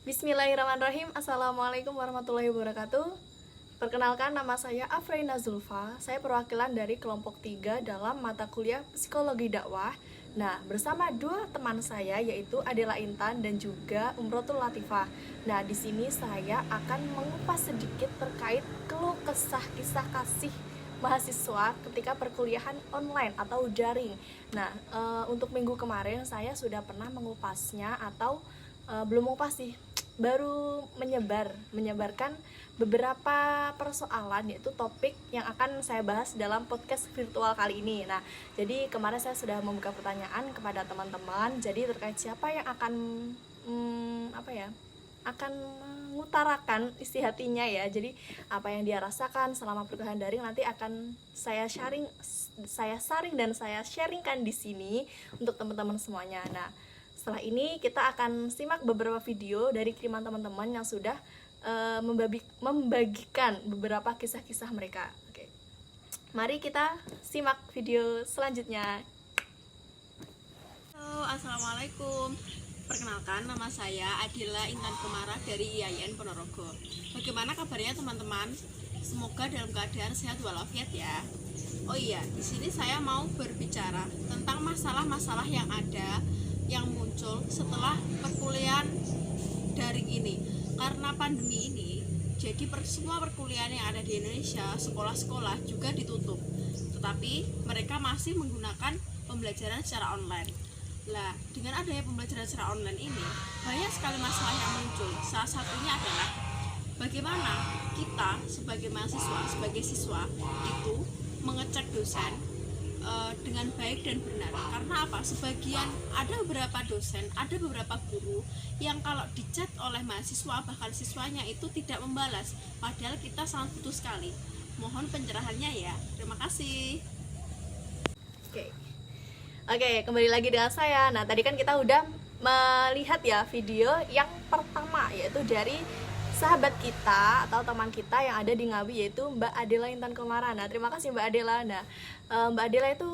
Bismillahirrahmanirrahim. Assalamualaikum warahmatullahi wabarakatuh. Perkenalkan, nama saya Afreina Zulfa. Saya perwakilan dari kelompok 3 dalam mata kuliah Psikologi Dakwah. Nah, bersama dua teman saya yaitu Adela Intan dan juga Umrotul Latifah. Nah, di sini saya akan mengupas sedikit terkait keluh kesah kisah kasih mahasiswa ketika perkuliahan online atau daring. Nah, untuk minggu kemarin saya sudah pernah mengupasnya atau belum mengupas sih, baru menyebarkan beberapa persoalan, yaitu topik yang akan saya bahas dalam podcast virtual kali ini. Nah, jadi kemarin saya sudah membuka pertanyaan kepada teman-teman, jadi terkait siapa yang akan akan mengutarakan isi hatinya ya. Jadi apa yang dia rasakan selama perkuliahan daring nanti akan saya saring dan saya sharingkan di sini untuk teman-teman semuanya. Nah, setelah ini kita akan simak beberapa video dari kiriman teman-teman yang sudah membagikan beberapa kisah-kisah mereka. Oke. Mari kita simak video selanjutnya. Halo, assalamualaikum. Perkenalkan, nama saya Adela Intan Kumara dari IAIN Ponorogo. Bagaimana kabarnya teman-teman? Semoga dalam keadaan sehat walafiat ya. Oh iya, di sini saya mau berbicara tentang masalah-masalah yang muncul setelah perkuliahan daring ini. Karena pandemi ini, jadi semua perkuliahan yang ada di Indonesia, sekolah-sekolah juga ditutup. Tetapi mereka masih menggunakan pembelajaran secara online. Lah, dengan adanya pembelajaran secara online ini, banyak sekali masalah yang muncul. Salah satunya adalah bagaimana kita sebagai mahasiswa, sebagai siswa itu mengecek dosen dengan baik dan benar. Karena apa? Ada beberapa dosen, ada beberapa guru yang kalau dicat oleh mahasiswa, bahkan siswanya itu tidak membalas, padahal kita sangat butuh sekali. Mohon pencerahannya ya. Terima kasih. Oke, kembali lagi dengan saya. Nah, tadi kan kita udah melihat ya video yang pertama, yaitu dari sahabat kita atau teman kita yang ada di Ngawi, yaitu Mbak Adela Intan Kumara. Nah, terima kasih Mbak Adela. Nah, Mbak Adela itu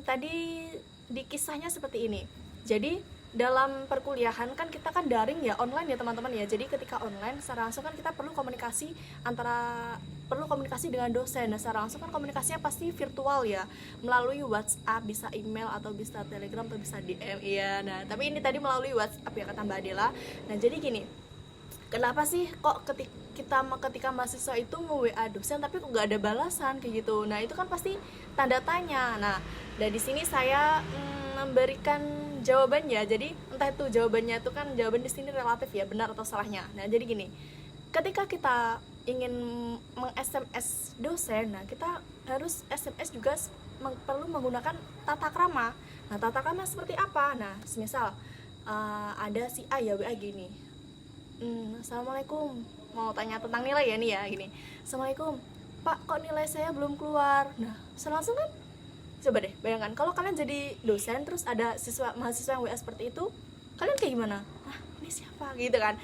tadi di kisahnya seperti ini. Jadi dalam perkuliahan kan kita kan daring ya, online ya teman-teman ya. Jadi ketika online secara langsung kan kita perlu komunikasi dengan dosen. Nah, secara langsung kan komunikasinya pasti virtual ya, melalui WhatsApp, bisa email atau bisa Telegram atau bisa DM ya. Nah, tapi ini tadi melalui WhatsApp ya kata Mbak Adela. Nah, jadi gini, kenapa sih kok ketika mahasiswa itu nge-WA dosen tapi kok gak ada balasan kayak gitu? Nah, itu kan pasti tanda tanya. Nah, dari sini saya memberikan jawabannya. Jadi entah itu jawabannya itu kan, jawaban di sini relatif ya, benar atau salahnya. Nah, jadi gini, ketika kita ingin meng-SMS dosen, nah kita harus SMS juga perlu menggunakan tata krama. Nah, tata krama seperti apa? Nah, semisal ada si A ya WA gini, Assalamualaikum, mau tanya tentang nilai ya nih ya, gini, Assalamualaikum Pak, kok nilai saya belum keluar? Nah, langsung kan, coba deh bayangkan kalau kalian jadi dosen terus ada mahasiswa yang WA seperti itu, kalian kayak gimana? Ah, ini siapa gitu kan?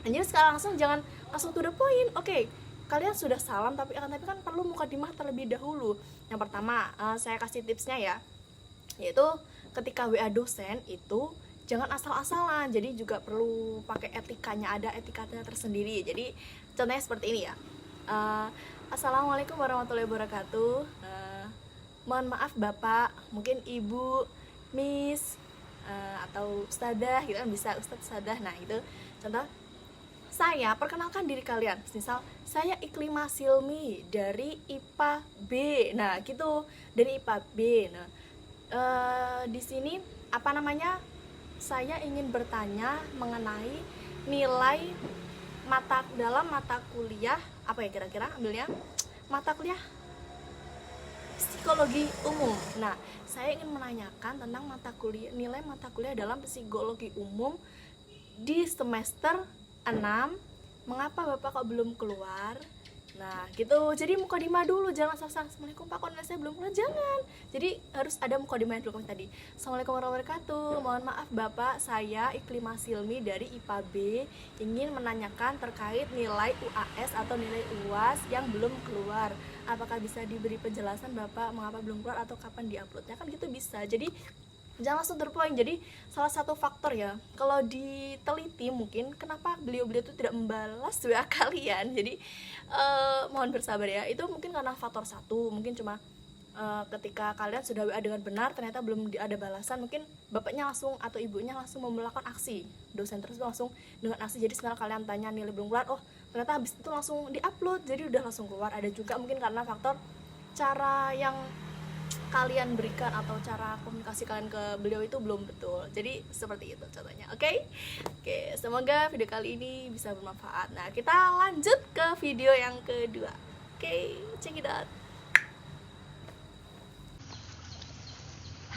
Jadi sekarang jangan langsung to the point. Oke, kalian sudah salam tapi kan perlu mukadimah terlebih dahulu. Yang pertama, saya kasih tipsnya ya, yaitu ketika WA dosen itu jangan asal-asalan, jadi juga perlu pakai etikanya, ada etikanya tersendiri. Jadi contohnya seperti ini ya, Assalamualaikum warahmatullahi wabarakatuh, mohon maaf Bapak, mungkin Ibu, Miss, atau Ustadzah gitu kan, bisa Ustadz, Ustadzah. Nah, itu contoh, saya perkenalkan diri kalian, misal saya Iklima Silmi dari IPA B. Nah, gitu, dari IPA B. Nah, di sini apa namanya, saya ingin bertanya mengenai nilai dalam mata kuliah apa ya, kira-kira ambilnya mata kuliah psikologi umum. Nah, saya ingin menanyakan tentang nilai mata kuliah dalam psikologi umum di semester 6. Mengapa Bapak kok belum keluar? Nah, gitu. Jadi mukadimah dulu, jangan asal-asal Assalamualaikum Pak, kok nilai saya belum keluar, jangan. Jadi harus ada mukadimah dulu tadi. Assalamualaikum warahmatullahi wabarakatuh. Mohon maaf Bapak, saya Iklima Silmi dari IPA B ingin menanyakan terkait nilai UAS atau nilai UAS yang belum keluar. Apakah bisa diberi penjelasan Bapak mengapa belum keluar atau kapan diuploadnya? Kan gitu bisa. Jadi jangan langsung to the point. Jadi salah satu faktor ya, kalau diteliti mungkin kenapa beliau-beliau itu tidak membalas WA kalian. Jadi mohon bersabar ya. Itu mungkin karena faktor satu, mungkin cuma ketika kalian sudah WA dengan benar ternyata belum ada balasan, mungkin bapaknya langsung atau ibunya langsung melakukan aksi, dosen tersebut langsung dengan aksi. Jadi sekarang kalian tanya nilai belum keluar, oh ternyata habis itu langsung diupload, jadi udah langsung keluar. Ada juga mungkin karena faktor cara yang kalian berikan atau cara komunikasi kalian ke beliau itu belum betul. Jadi seperti itu contohnya. Oke, semoga video kali ini bisa bermanfaat. Nah, kita lanjut ke video yang kedua. Oke, check it out.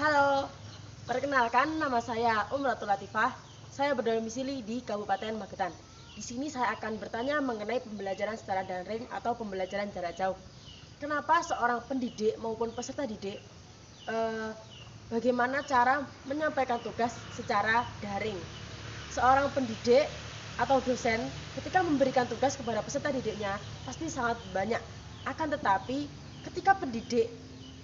Halo, perkenalkan nama saya Umratul Latifah. Saya berdomisili di Kabupaten Magetan. Di sini saya akan bertanya mengenai pembelajaran secara daring atau pembelajaran jarak jauh. Kenapa seorang pendidik maupun peserta didik bagaimana cara menyampaikan tugas secara daring? Seorang pendidik atau dosen ketika memberikan tugas kepada peserta didiknya pasti sangat banyak. Akan tetapi ketika pendidik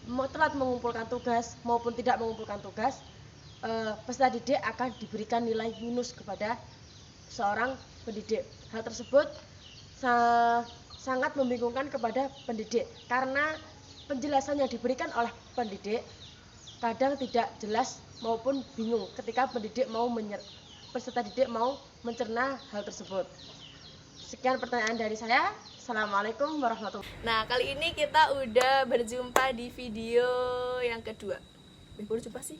telat mengumpulkan tugas maupun tidak mengumpulkan tugas, peserta didik akan diberikan nilai minus kepada seorang pendidik. Hal tersebut sangat membingungkan kepada pendidik karena penjelasan yang diberikan oleh pendidik kadang tidak jelas maupun bingung ketika peserta didik mau mencerna hal tersebut. Sekian pertanyaan dari saya. Assalamualaikum warahmatullahi wabarakatuh. Nah, kali ini kita udah berjumpa di video yang kedua. Baru jumpa sih.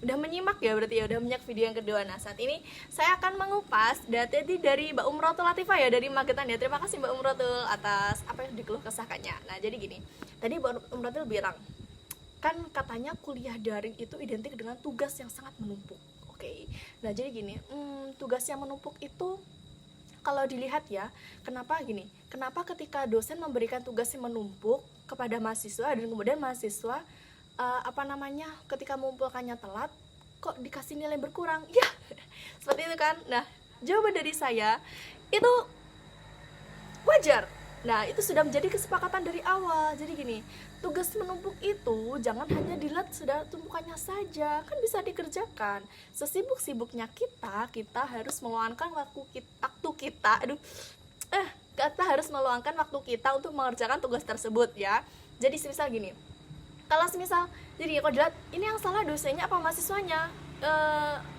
Udah menyimak ya berarti ya, udah menyimak video yang kedua. Nah, saat ini saya akan mengupas data dari Mbak Umratul Latifah ya, dari Magetan ya. Terima kasih Mbak Umratul atas apa yang dikeluh kesahkannya. Nah, jadi gini. Tadi Mbak Umratul bilang kan katanya kuliah daring itu identik dengan tugas yang sangat menumpuk. Oke. Nah, jadi gini, tugas yang menumpuk itu kalau dilihat ya, kenapa gini? Kenapa ketika dosen memberikan tugas yang menumpuk kepada mahasiswa dan kemudian mahasiswa ketika mengumpulkannya telat, kok dikasih nilai berkurang? Ya, seperti itu kan. Nah, jawaban dari saya itu wajar. Nah, itu sudah menjadi kesepakatan dari awal. Jadi gini, tugas menumpuk itu jangan hanya dilihat sudah tumpukannya saja, kan bisa dikerjakan. Sesibuk-sibuknya kita harus meluangkan kita harus meluangkan waktu kita untuk mengerjakan tugas tersebut ya. Jadi semisal gini, kalau dilihat ini yang salah dosennya apa mahasiswanya,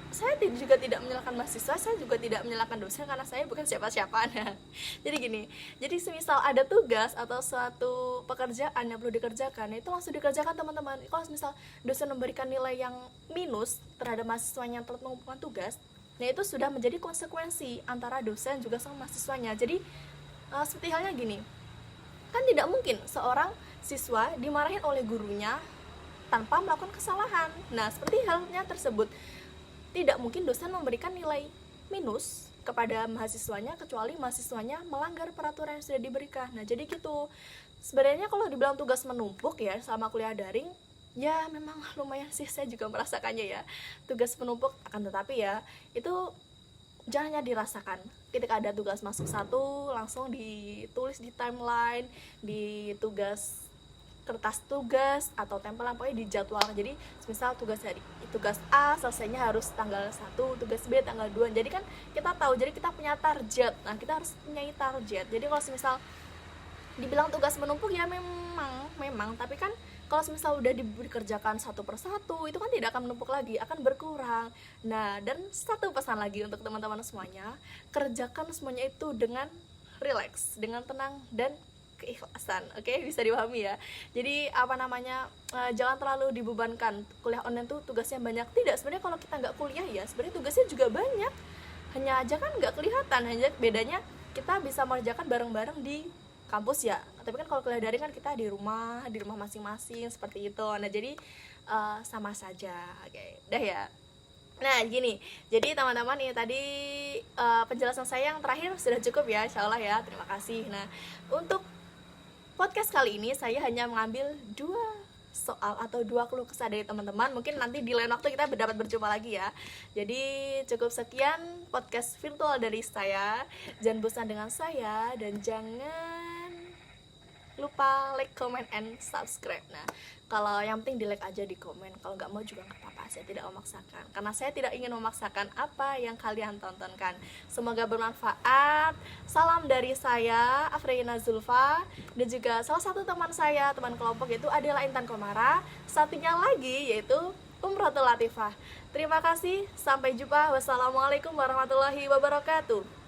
saya juga tidak menyalahkan mahasiswa, saya juga tidak menyalahkan dosen karena saya bukan siapa-siapa. Nah, jadi gini, jadi semisal ada tugas atau suatu pekerjaan yang perlu dikerjakan, itu langsung dikerjakan teman-teman. Kalau semisal dosen memberikan nilai yang minus terhadap mahasiswanya yang telah mengumpulkan tugas, nah itu sudah menjadi konsekuensi antara dosen juga sama mahasiswanya. Jadi seperti halnya gini, kan tidak mungkin seorang siswa dimarahin oleh gurunya tanpa melakukan kesalahan. Nah, seperti halnya tersebut, tidak mungkin dosen memberikan nilai minus kepada mahasiswanya kecuali mahasiswanya melanggar peraturan yang sudah diberikan. Nah, jadi gitu. Sebenarnya kalau dibilang tugas menumpuk ya selama kuliah daring, ya memang lumayan sih, saya juga merasakannya ya. Tugas menumpuk, akan tetapi ya itu jangan hanya dirasakan. Ketika ada tugas masuk satu, langsung ditulis di timeline, di kertas tugas atau tempelan, pokoknya dijadwalkan. Jadi misal tugas A selesainya harus tanggal 1, tugas B tanggal 2. Jadi kan kita tahu, jadi kita punya target. Nah, kita harus punya target. Jadi kalau misal dibilang tugas menumpuk ya memang, tapi kan kalau misal udah dikerjakan satu persatu, itu kan tidak akan menumpuk lagi, akan berkurang. Nah, dan satu pesan lagi untuk teman-teman semuanya, kerjakan semuanya itu dengan relax, dengan tenang dan keikhlasan. Oke, bisa dipahami ya. Jadi jangan terlalu dibebankan. Kuliah online tuh tugasnya banyak. Tidak, sebenarnya kalau kita nggak kuliah ya sebenarnya tugasnya juga banyak, hanya aja kan nggak kelihatan. Hanya bedanya kita bisa mengerjakan bareng-bareng di kampus ya, tapi kan kalau kuliah daring kan kita di rumah masing-masing seperti itu. Nah, jadi sama saja. Oke, dah ya. Nah, gini, jadi teman-teman ini tadi penjelasan saya yang terakhir sudah cukup ya, insyaallah ya, terima kasih. Nah, untuk podcast kali ini saya hanya mengambil 2 soal atau 2 keluh kesah dari teman-teman. Mungkin nanti di lain waktu kita dapat berjumpa lagi ya. Jadi cukup sekian podcast virtual dari saya. Jangan bosan dengan saya dan jangan lupa like, comment, and subscribe. Nah, kalau yang penting di like aja, di komen. Kalau nggak mau juga nggak apa-apa, saya tidak memaksakan. Karena saya tidak ingin memaksakan apa yang kalian tontonkan. Semoga bermanfaat. Salam dari saya, Afrina Zulfa, dan juga salah satu teman saya, teman kelompok itu adalah Intan Komara. Satunya lagi yaitu Umratul Latifah. Terima kasih, sampai jumpa. Wassalamualaikum warahmatullahi wabarakatuh.